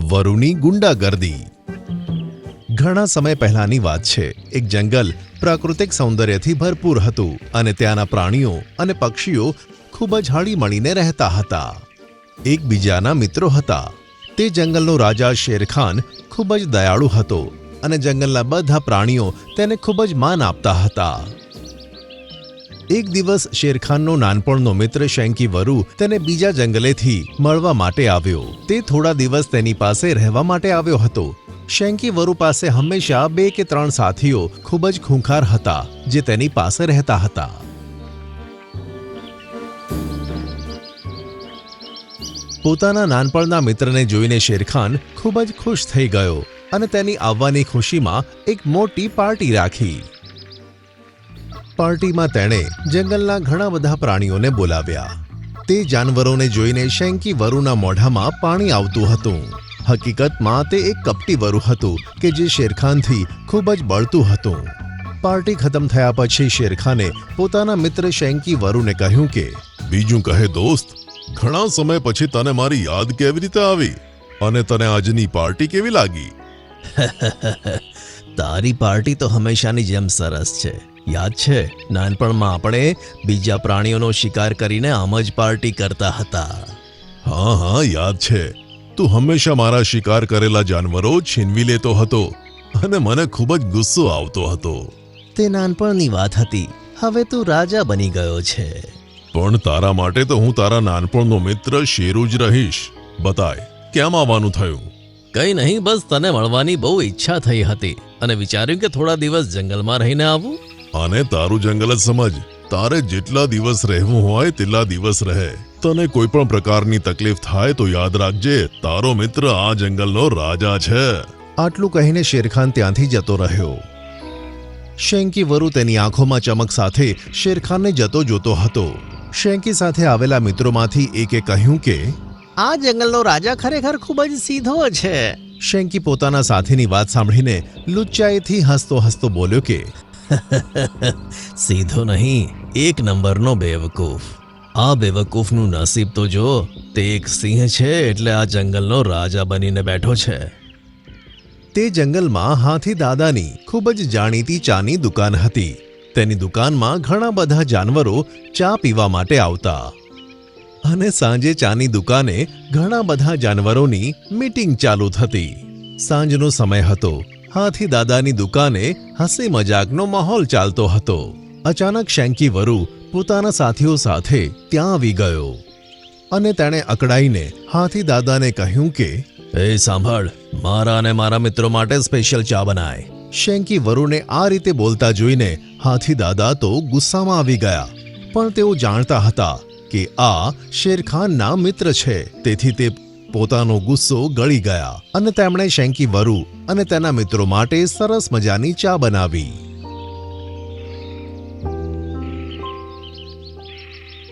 વરુની ગુંડાગર્દી। ઘણા સમય પહેલાની વાત છે। એક જંગલ પ્રાકૃતિક સૌંદર્યથી ભરપૂર હતું અને ત્યાંના પ્રાણીઓ અને પક્ષીઓ ખૂબ જ હળીમળીને રહેતા હતા। એકબીજાના મિત્રો હતા। તે જંગલનો રાજા શેરખાન ખૂબ જ દયાળુ હતો અને જંગલના બધા પ્રાણીઓ તેને ખૂબ જ માન આપતા હતા। એક દિવસ શેરખાનનો નાનપણનો મિત્ર શેન્કી વરુ તેને બીજા જંગલેથી મળવા માટે આવ્યો। તે થોડા દિવસ તેની પાસે રહેવા માટે આવ્યો હતો। શેન્કી વરુ પાસે હંમેશા 2 કે 3 સાથીઓ ખૂબ જ ખૂંખાર હતા જે તેની પાસે રહેતા હતા। પોતાના નાનપણના મિત્રને જોઈને શેરખાન ખૂબ જ ખુશ થઈ ગયો અને તેની આવવાની ખુશીમાં એક મોટી પાર્ટી રાખી। પાર્ટીમાં તેણે જંગલના ઘણા બધા પ્રાણીઓને બોલાવ્યા। તે જાનવરોને જોઈને શેન્કી વરુના મોઢામાં પાણી આવતું હતું। હકીકતમાં તે એક કપટી વરુ હતું કે જે શેરખાનથી ખૂબ જ બળતું હતું। પાર્ટી ખતમ થયા પછી શેરખાને પોતાના મિત્ર શેન્કી વરુને કહ્યું કે બીજું કહે દોસ્ત, ઘણા સમય પછી તને મારી યાદ કેવી રીતે આવી અને તને આજની પાર્ટી કેવી લાગી? તારી પાર્ટી તો હંમેશાની જેમ સરસ છે। યાદ છે નાનપણમાં આપણે બીજા પ્રાણીઓનો શિકાર કરીને આમ જ પાર્ટી કરતા હતા। હા યાદ છે। તું હંમેશા મારા શિકાર કરેલા જાનવરો છીનવી લેતો હતો અને મને ખૂબ જ ગુસ્સો આવતો હતો। તે નાનપણની વાત હતી। હવે તું રાજા બની ગયો છે। પણ તારા માટે તો હું તારા નાનપણનો મિત્ર શેરુ જ રહીશ। બતાય કેમ આવવાનું થયું? કંઈ નહીં, બસ તને મળવાની બહુ ઈચ્છા થઈ હતી અને વિચાર્યું કે થોડા દિવસ જંગલમાં રહીને આવું। અને તારું જંગલ જ સમજ। તારે જેટલા દિવસ રહેવું હોય તેટલા દિવસ રહે। તને કોઈ પણ પ્રકારની તકલીફ થાય તો યાદ રાખજે, તારો મિત્ર આ જંગલનો રાજા છે। આટલું કહીને શેરખાન ત્યાંથી જતો રહ્યો। શેન્કી વરુ તેની આંખોમાં ચમક સાથે શેરખાનને જતો જોતો હતો। શેન્કી સાથે આવેલા મિત્રોમાંથી એકે કહ્યું કે આ જંગલનો રાજા ખરેખર ખૂબ જ સીધો છે। શેન્કી પોતાના સાથીની વાત સાંભળીને લુચ્ચાઈથી હસતો હસતો બોલ્યો કે સીધો નહીં, 1 નંબરનો બેવકૂફ। આ બેવકૂફનું નસીબ તો જો, તે એક સિંહ છે એટલે આ જંગલનો રાજા બનીને બેઠો છે। તે જંગલમાં હાથી દાદાની ખૂબ જ જાણીતી ચાની દુકાન હતી। તેની દુકાનમાં ઘણા બધા જાનવરો ચા પીવા માટે આવતા અને સાંજે ચાની દુકાને ઘણા બધા જાનવરોની મીટિંગ ચાલુ થતી। સાંજનો સમય હતો। હાથી દાદાની દુકાને હસી મજાકનો માહોલ ચાલતો હતો। અચાનક શેન્કી વરુ પોતાના સાથીઓ સાથે ત્યાં આવી ગયો અને તેણે અકળાઈને હાથી દાદાને કહ્યું કે એ સાંભળ, મારા અને મારા મિત્રો માટે સ્પેશિયલ ચા બનાય। શેન્કી વરુને આ રીતે બોલતા જોઈને હાથી દાદા તો ગુસ્સામાં આવી ગયા, પણ તેઓ જાણતા હતા કે આ શેરખાનના મિત્ર છે, તેથી તે પોતાનો ગુસ્સો ગળી ગયા અને તેમણે શેન્કી વરુ અને તેના મિત્રો માટે સરસ મજાની ચા બનાવી।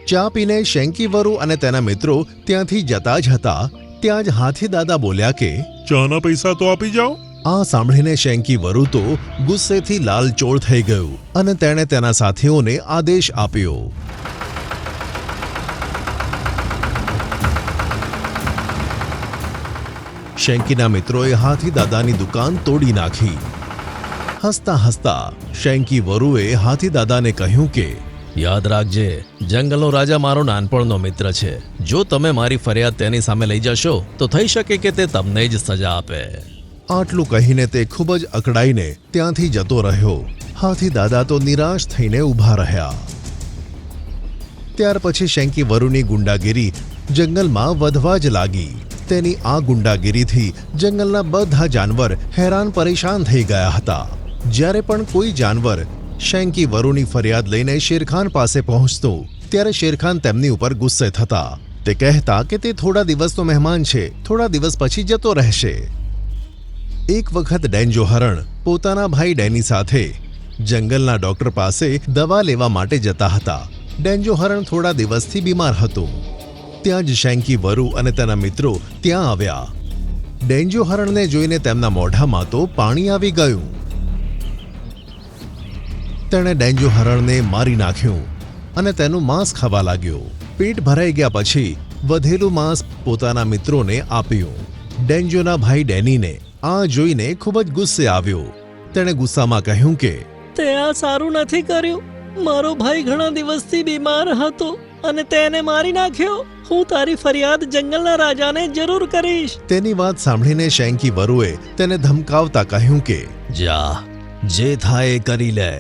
ચા પીને શેન્કી વરુ અને તેના મિત્રો ત્યાંથી જતા જ હતા। ત્યાં જ હાથી દાદા બોલ્યા કે ચાના પૈસા તો આપી જાઓ। આ સાંભળીને શેન્કી વરુ તો ગુસ્સેથી લાલચોળ થઈ ગયું અને તેણે તેના સાથીઓને આદેશ આપ્યો। શેન્કીના મિત્રોએ હાથી દાદાની દુકાન તોડી નાખી। હસતા હસતા શેન્કી વરુએ હાથી દાદાને કહ્યું કે યાદ રાખજે, જંગલનો રાજા મારો નાનપણનો મિત્ર છે। જો તમે મારી ફરિયાદ તેની સામે લઈ જશો તો થઈ શકે કે તે તમને જ સજા આપે। આટલું કહીને તે ખૂબ જ અકળાઈને ત્યાંથી જતો રહ્યો। હાથી દાદા તો નિરાશ થઈને ઊભા રહ્યા। ત્યાર પછી શેન્કી વરુની ગુંડાગીરી જંગલમાં વધવા જ લાગી। તેની આ ગુંડાગીરીથી જંગલના બધા જાનવર હેરાન પરેશાન થઈ ગયા હતા। જ્યારે પણ કોઈ જાનવર શેન્કી વરુની ફરિયાદ લઈને શેરખાન પાસે પહોંચતો ત્યારે શેરખાન તેમની ઉપર ગુસ્સે થતા। તે કહેતા કે તે થોડા દિવસનો મહેમાન છે, થોડા દિવસ પછી જતો રહેશે। એક વખત ડેન્જો હરણ પોતાના ભાઈ ડેની સાથે જંગલના ડોક્ટર પાસે દવા લેવા માટે જતા હતા। ડેન્જો હરણ થોડા દિવસથી બીમાર હતો। ત્યાં જ શેન્કી વરુ અને તેના મિત્રો ત્યાં આવ્યા। ડેન્જો હરણને જોઈને તેમના મોઢામાં તો પાણી આવી ગયું। તેણે ડેન્જો હરણને મારી નાખ્યું અને તેનું માંસ ખાવા લાગ્યો। પેટ ભરાઈ ગયા પછી વધેલું માંસ પોતાના મિત્રોને આપ્યું ડેન્જોના ભાઈ ડેનીને આ જોઈને ખૂબ જ ગુસ્સે આવ્યો. તેણે ગુસ્સામાં કહ્યું કે તે આ સારું નથી કર્યું. મારો ભાઈ ઘણા દિવસથી બીમાર હતો અને તેને મારી નાખ્યો. હું તારી ફરિયાદ જંગલના રાજાને જરૂર કરીશ. તેની વાત સાંભળીને શેન્કી વરુએ તેને ધમકાવતા કહ્યું કે જા, જે થાય એ કરી લે.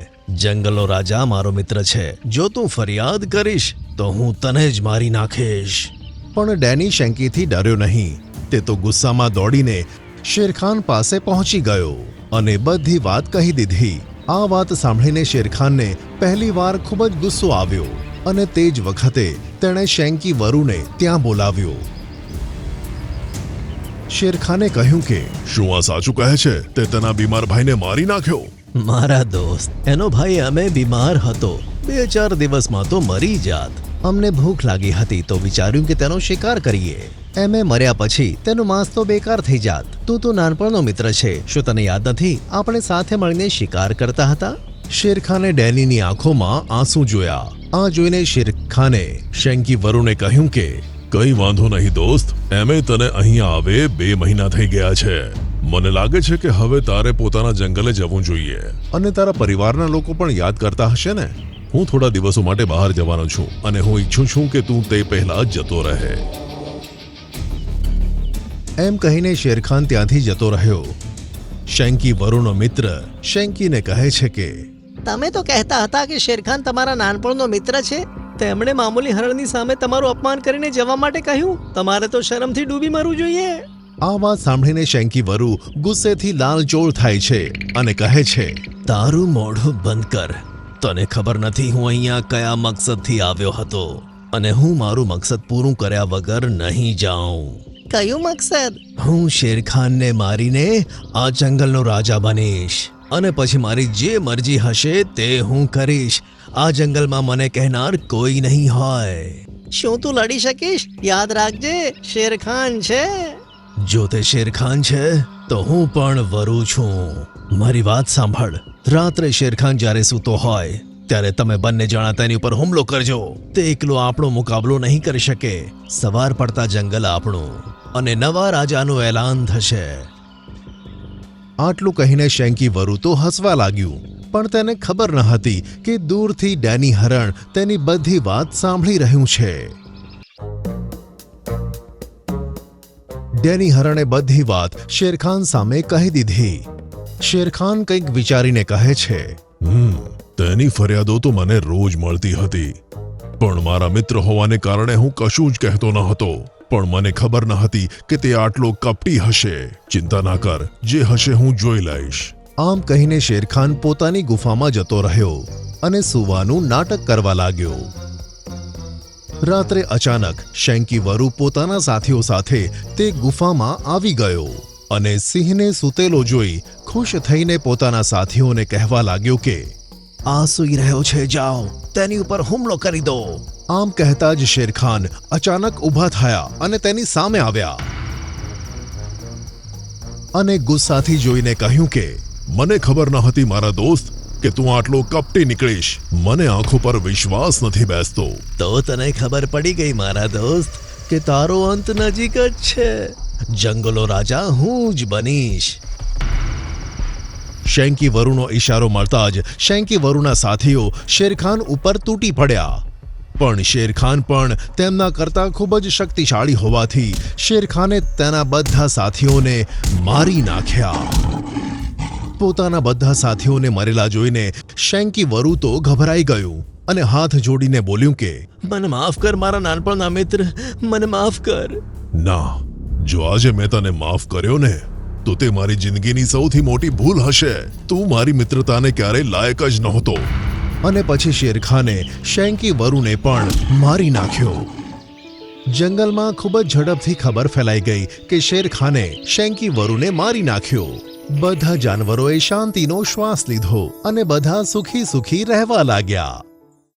જંગલનો રાજા મારો મિત્ર છે. જો તું ફરિયાદ કરીશ તો હું તને જ મારી નાખીશ. પણ ડેની શેન્કીથી ડર્યો નહીં. તે તો ગુસ્સામાં દોડીને શેરખાન પાસે પહોંચી ગયો અને બધી વાત કહી દીધી. આ વાત સાંભળીને શેરખાનને પહેલીવાર ખૂબ જ ગુસ્સો આવ્યો અને તે જ વખતે તેણે શેન્કી વરુને ત્યાં બોલાવ્યો. શેરખાને કહ્યું કે શું આ સાચું કહે છે? તે તેના બીમાર ભાઈને મારી નાખ્યો? મારા દોસ્ત, એનો ભાઈ અમે બીમાર હતો. 2-4 દિવસમાં તો મરી જાત. અમને ભૂખ લાગી હતી તો વિચાર્યું કે તેનો શિકાર કરીએ. એમે મર્યા પછી તેનું માંસ તો બેકાર થઈ જાત. તું તો નાનપણનો મિત્ર છે. શું તને યાદ નથી આપણે સાથે મળીને શિકાર કરતા હતા? શેરખાને ડેનીની આંખોમાં આંસુ જોયા. આ જોઈને શેરખાને શેન્કી વરુને કહ્યું કે કઈ વાંધો નહીં દોસ્ત, એમે તને અહીંયા આવે 2 મહિના થઈ ગયા છે. મને લાગે છે કે હવે તારે પોતાના જંગલે જવું જોઈએ. અને તારા પરિવારના લોકો પણ યાદ કરતા હશે ને. હું થોડા દિવસો માટે બહાર જવાનો છું અને હું ઈચ્છું છું કે તું તે પહેલા જતો રહે. એમ કહીને શેરખાન ત્યાંથી જતો રહ્યો. શેન્કી વરુનો મિત્ર શેન્કીને કહે છે કે તમે તો કહેતા હતા કે શેરખાન તમારા નાનપણનો મિત્ર છે. તેમણે મામૂલી હરણની સામે તમારું અપમાન કરીને જવા માટે કહ્યું. તમારે તો શરમથી ડૂબી મરવું જોઈએ. આ વાત સાંભળીને શેન્કી વરુ ગુસ્સેથી લાલચોળ થાય છે અને કહે છે તારું મોઢું બંધ કર. તને ખબર નથી હું અહીંયા કયા મકસદથી આવ્યો હતો અને હું મારું મકસદ પૂરું કર્યા વગર નહીં જાઉં. કયું મકસદ? હું શેરખાનને મારીને આ જંગલનો રાજા બનીશ અને પછી મારી જે મરજી હશે તે હું કરીશ. આ જંગલમાં મને કહેનાર કોઈ નહીં હોય. શું તું લડી શકીશ? યાદ રાખજે, શેરખાન છે. જો તે શેરખાન છે તો હું પણ વરુ છું. મારી વાત સાંભળ. રાત્રે શેરખાન જ્યારે સૂતો હોય ત્યારે તમે બંને જણા તેની ઉપર હુમલો કરજો. તે એકલો આપણો મુકાબલો નહીં કરી શકે. સવાર પડતા જંગલ આપણું અને નવા રાજાનું એલાન થશે. આટલું કહીને શેન્કી વરુ તો હસવા લાગ્યું. પણ તેને ખબર ન હતી કે દૂરથી ડેની હરણ તેની બધી વાત સાંભળી રહ્યું છે. ડેની હરણે બધી વાત શેરખાન સામે કહી દીધી. શેરખાન કંઈક વિચારીને કહે છે તેની ફરિયાદો તો મને રોજ મળતી હતી, પણ મારા મિત્ર હોવાને કારણે હું કશું જ કહેતો ન હતો. પણ મને ખબર ન હતી કે તે આટલો કપટી હશે. ચિંતા ના કર, જે હશે હું જોઈ લઈશ. આમ કહીને શેરખાન પોતાની ગુફામાં જતો રહ્યો અને સૂવાનું નાટક કરવા લાગ્યો. રાત્રે અચાનક શેન્કી વરુ પોતાના સાથીઓ સાથે તે ગુફામાં આવી ગયો અને સિંહને સૂતેલો જોઈ ખુશ થઈને પોતાના સાથીઓને કહેવા લાગ્યો કે આ સૂઈ રહ્યો છે, જાઓ તેની ઉપર હુમલો કરી દો. આમ કહેતા જ શેરખાન અચાનક ઊભા થયા અને તેની સામે આવ્યા અને ગુસ્સાથી જોઈને કહ્યું કે મને ખબર ન હતી મારા દોસ્ત કે તું આટલો કપટી નીકળીશ. મને આંખો પર વિશ્વાસ નથી બેસતો. તો તને ખબર પડી ગઈ મારા દોસ્ત કે તારો અંત નજીક જ છે. જંગલો રાજા હું જ બનીશ. શેન્કી વરુનો ઈશારો મળતા જ શેન્કી વરુના સાથીઓ શેરખાન ઉપર તૂટી પડ્યા. પણ શેરખાન પણ તેમના કરતા ખૂબ જ શક્તિશાળી હોવાથી શેરખાને તેના બધા સાથીઓને મારી નાખ્યા. પોતાના બધા સાથીઓને મરેલા જોઈને શેન્કી વરુ તો ગભરાઈ ગયું અને હાથ જોડીને બોલ્યું કે મને માફ કર મારા નાનપણના મિત્ર, મને માફ કર. ના, જો આજે મેં તને માફ કર્યો ને તો તે મારી જિંદગીની સૌથી મોટી ભૂલ હશે. તું મારી મિત્રતાને ક્યારેય લાયક જ નહોતો. અને પછી શેરખાને શેન્કી વરુને પણ મારી નાખ્યો. જંગલમાં ખૂબ જ ઝડપથી ખબર ફેલાઈ ગઈ કે શેરખાને શેન્કી વરુને મારી નાખ્યો. બધા જાનવરોએ શાંતિનો શ્વાસ લીધો અને બધા સુખી સુખી રહેવા લાગ્યા.